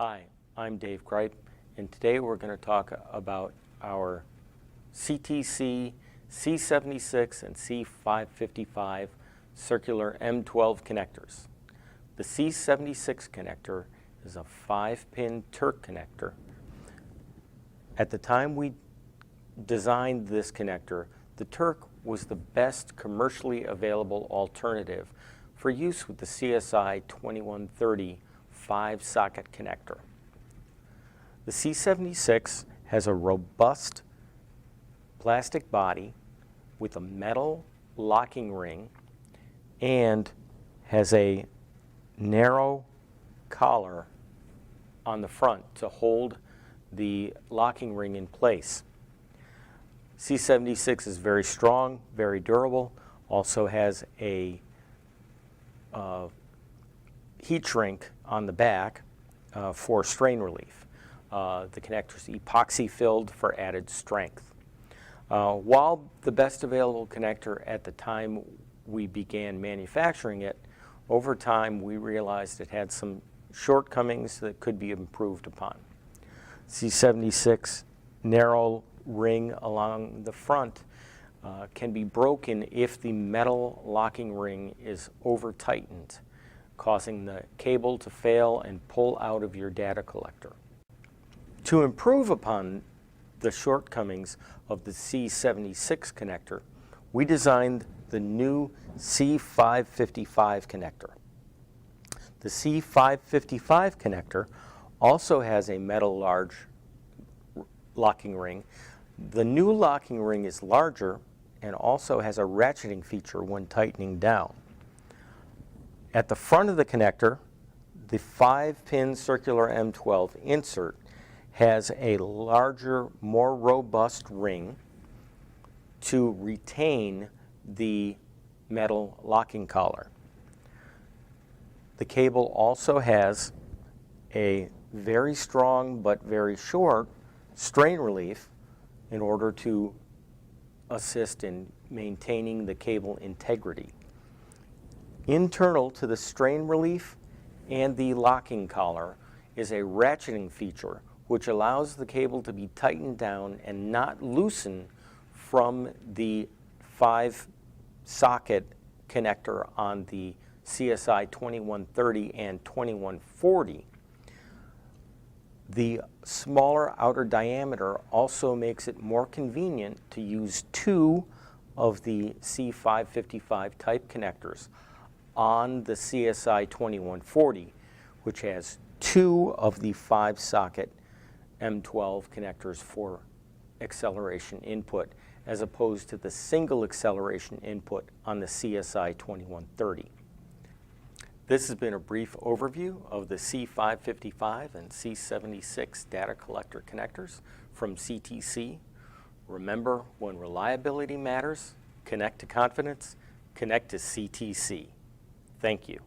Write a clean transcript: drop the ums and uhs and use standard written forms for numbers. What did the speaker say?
Hi, I'm Dave Gripe, and today we're going to talk about our CTC, C76, and C555 circular M12 connectors. The C76 connector is a 5-pin TRÜC connector. At the time we designed this connector, the TRÜC was the best commercially available alternative for use with the CSI 2130 5-socket connector. The C76 has a robust plastic body with a metal locking ring and has a narrow collar on the front to hold the locking ring in place. C76 is very strong, very durable, also has a heat shrink on the back for strain relief. The connector is epoxy filled for added strength. While the best available connector at the time we began manufacturing it, over time we realized it had some shortcomings that could be improved upon. C76 narrow ring along the front can be broken if the metal locking ring is over tightened, causing the cable to fail and pull out of your data collector. To improve upon the shortcomings of the C76 connector, we designed the new C555 connector. The C555 connector also has a metal large locking ring. The new locking ring is larger and also has a ratcheting feature when tightening down. At the front of the connector, the 5-pin circular M12 insert has a larger, more robust ring to retain the metal locking collar. The cable also has a very strong but very short strain relief in order to assist in maintaining the cable integrity. Internal to the strain relief and the locking collar is a ratcheting feature which allows the cable to be tightened down and not loosen from the 5-socket connector on the CSI 2130 and 2140. The smaller outer diameter also makes it more convenient to use 2 of the C555 type connectors on the CSI 2140, which has 2 of the 5-socket M12 connectors for acceleration input, as opposed to the single acceleration input on the CSI 2130. This has been a brief overview of the C555 and C76 data collector connectors from CTC. Remember, when reliability matters, connect to confidence, connect to CTC. Thank you.